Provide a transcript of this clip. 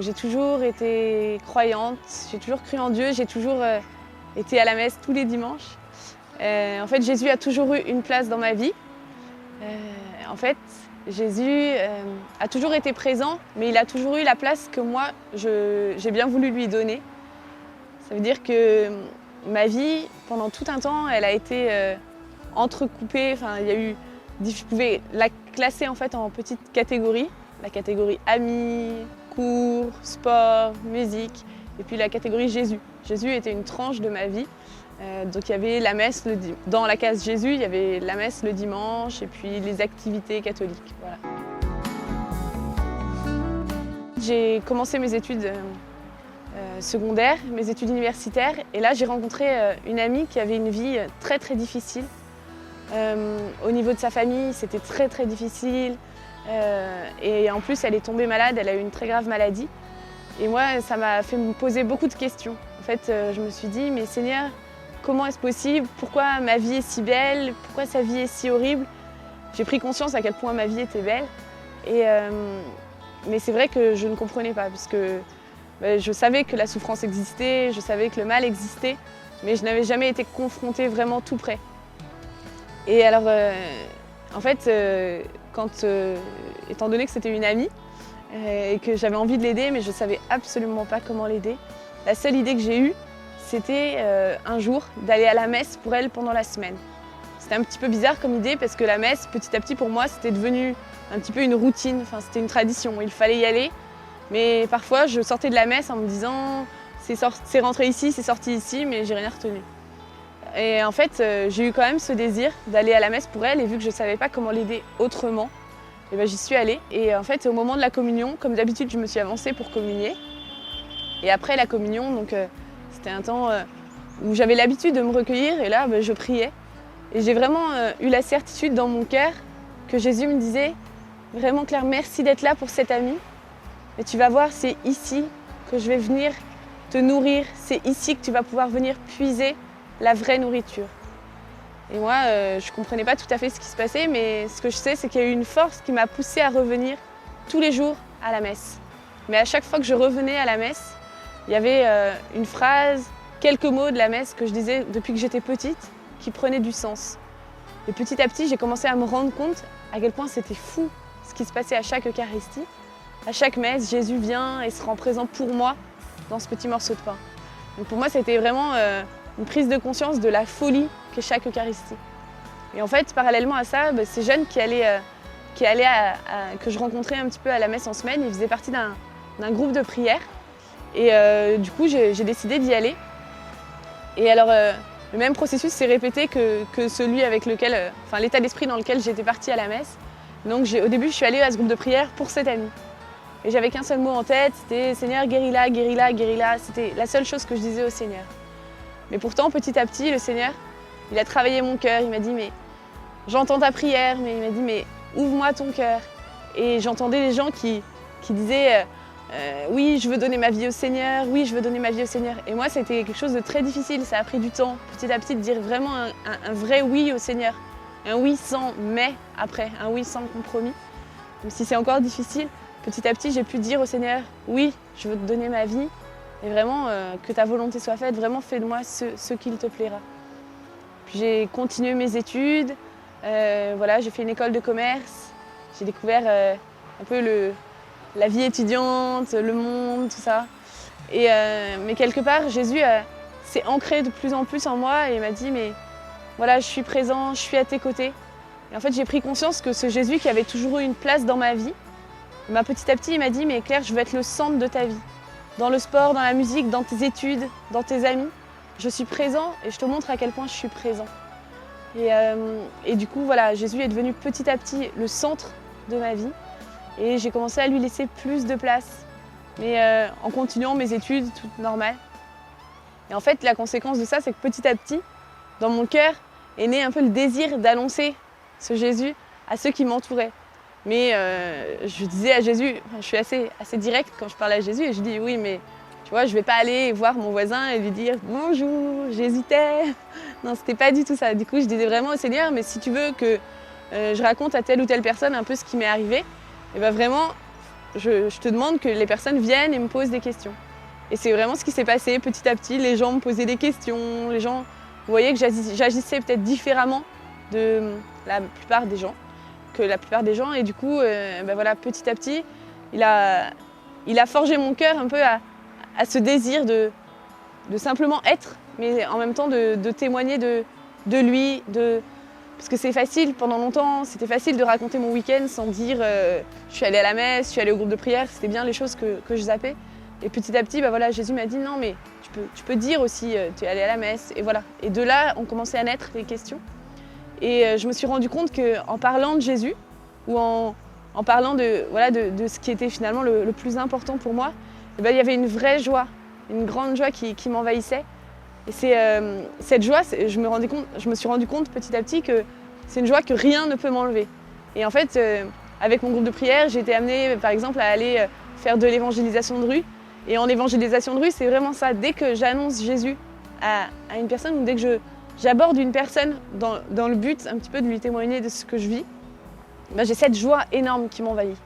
J'ai toujours été croyante, j'ai toujours cru en Dieu, j'ai toujours été à la messe tous les dimanches. En fait, Jésus a toujours eu une place dans ma vie. En fait, Jésus a toujours été présent, mais il a toujours eu la place que moi, j'ai bien voulu lui donner. Ça veut dire que ma vie, pendant tout un temps, elle a été entrecoupée. Enfin, il y a eu, je pouvais la classer en fait en petites catégories. La catégorie amis, cours, sport, musique, et puis la catégorie Jésus. Jésus était une tranche de ma vie. Donc il y avait la messe, dans la case Jésus, il y avait la messe le dimanche et puis les activités catholiques. Voilà. J'ai commencé mes études secondaires, mes études universitaires, et là j'ai rencontré une amie qui avait une vie très très difficile. Au niveau de sa famille, c'était très très difficile. Et en plus, elle est tombée malade, elle a eu une très grave maladie. Et moi, ça m'a fait me poser beaucoup de questions. En fait, je me suis dit, mais Seigneur, comment est-ce possible? Pourquoi ma vie est si belle? Pourquoi sa vie est si horrible? J'ai pris conscience à quel point ma vie était belle. Mais c'est vrai que je ne comprenais pas, parce que je savais que la souffrance existait, je savais que le mal existait, mais je n'avais jamais été confrontée vraiment tout près. Et alors, en fait, étant donné que c'était une amie et que j'avais envie de l'aider, mais je ne savais absolument pas comment l'aider, la seule idée que j'ai eue, c'était un jour d'aller à la messe pour elle pendant la semaine. C'était un petit peu bizarre comme idée parce que la messe, petit à petit pour moi, c'était devenu un petit peu une routine, enfin, c'était une tradition, il fallait y aller. Mais parfois, je sortais de la messe en me disant c'est rentré ici, c'est sorti ici, mais j'ai rien retenu. Et en fait, j'ai eu quand même ce désir d'aller à la messe pour elle, et vu que je ne savais pas comment l'aider autrement, et ben, j'y suis allée. Et en fait, au moment de la communion, comme d'habitude, je me suis avancée pour communier. Et après la communion, donc, c'était un temps où j'avais l'habitude de me recueillir, et là, je priais. Et j'ai vraiment eu la certitude dans mon cœur que Jésus me disait « Vraiment Claire, merci d'être là pour cette amie. Et tu vas voir, c'est ici que je vais venir te nourrir, c'est ici que tu vas pouvoir venir puiser la vraie nourriture. » Et moi, je ne comprenais pas tout à fait ce qui se passait, mais ce que je sais, c'est qu'il y a eu une force qui m'a poussée à revenir tous les jours à la messe. Mais à chaque fois que je revenais à la messe, il y avait une phrase, quelques mots de la messe que je disais depuis que j'étais petite, qui prenaient du sens. Et petit à petit, j'ai commencé à me rendre compte à quel point c'était fou ce qui se passait à chaque Eucharistie. À chaque messe, Jésus vient et se rend présent pour moi dans ce petit morceau de pain. Donc pour moi, c'était vraiment une prise de conscience de la folie qu'est chaque Eucharistie. Et en fait, parallèlement à ça, ces jeunes que je rencontrais un petit peu à la messe en semaine, ils faisaient partie d'un groupe de prière. Et du coup, j'ai décidé d'y aller. Et alors, le même processus s'est répété que celui avec lequel, l'état d'esprit dans lequel j'étais partie à la messe. Donc au début, je suis allée à ce groupe de prière pour cette amie. Et j'avais qu'un seul mot en tête, c'était « Seigneur, guéris-la, guéris-la, guéris-la ». C'était la seule chose que je disais au Seigneur. Mais pourtant, petit à petit, le Seigneur, il a travaillé mon cœur. Il m'a dit « Mais j'entends ta prière », mais il m'a dit « Mais ouvre-moi ton cœur ». Et j'entendais les gens qui disaient oui, je veux donner ma vie au Seigneur, oui, je veux donner ma vie au Seigneur. Et moi, c'était quelque chose de très difficile. Ça a pris du temps, petit à petit, de dire vraiment un vrai oui au Seigneur. Un oui sans mais après, un oui sans compromis. Même si c'est encore difficile, petit à petit, j'ai pu dire au Seigneur, oui, je veux te donner ma vie. Et vraiment, que ta volonté soit faite, vraiment fais de moi ce qu'il te plaira. Puis j'ai continué mes études, j'ai fait une école de commerce. J'ai découvert un peu la vie étudiante, le monde, tout ça. Mais quelque part, Jésus s'est ancré de plus en plus en moi et m'a dit « Mais voilà, je suis présent, je suis à tes côtés ». Et en fait, j'ai pris conscience que ce Jésus qui avait toujours eu une place dans ma vie, petit à petit, il m'a dit « Mais Claire, je veux être le centre de ta vie. Dans le sport, dans la musique, dans tes études, dans tes amis. Je suis présent et je te montre à quel point je suis présent. » Et du coup, voilà, Jésus est devenu petit à petit le centre de ma vie. Et j'ai commencé à lui laisser plus de place, mais en continuant mes études, tout normal. Et en fait, la conséquence de ça, c'est que petit à petit, dans mon cœur, est né un peu le désir d'annoncer ce Jésus à ceux qui m'entouraient. Mais je disais à Jésus, je suis assez directe quand je parle à Jésus, et je dis oui, mais tu vois, je ne vais pas aller voir mon voisin et lui dire « Bonjour, j'hésitais ». Non, c'était pas du tout ça. Du coup, je disais vraiment au Seigneur, mais si tu veux que je raconte à telle ou telle personne un peu ce qui m'est arrivé, et bien vraiment, je te demande que les personnes viennent et me posent des questions. Et c'est vraiment ce qui s'est passé petit à petit. Les gens me posaient des questions, les gens voyaient que j'agissais peut-être différemment de la plupart des gens, Et du coup, voilà, petit à petit, il a forgé mon cœur un peu à ce désir de simplement être, mais en même temps de témoigner de lui, parce que c'est facile, pendant longtemps, c'était facile de raconter mon week-end sans dire je suis allée à la messe, je suis allée au groupe de prière, c'était bien les choses que je zappais. Et petit à petit, voilà, Jésus m'a dit non, mais tu peux dire aussi tu es allée à la messe, et voilà. Et de là, ont commencé à naître les questions. Et je me suis rendu compte qu'en parlant de Jésus, ou en parlant de ce qui était finalement le plus important pour moi, il y avait une vraie joie, une grande joie qui m'envahissait. Et c'est cette joie, je me suis rendu compte petit à petit que c'est une joie que rien ne peut m'enlever. Et en fait, avec mon groupe de prière, j'ai été amenée par exemple à aller faire de l'évangélisation de rue. Et en évangélisation de rue, c'est vraiment ça. Dès que j'annonce Jésus à une personne, ou dès que j'aborde une personne dans le but un petit peu de lui témoigner de ce que je vis, j'ai cette joie énorme qui m'envahit.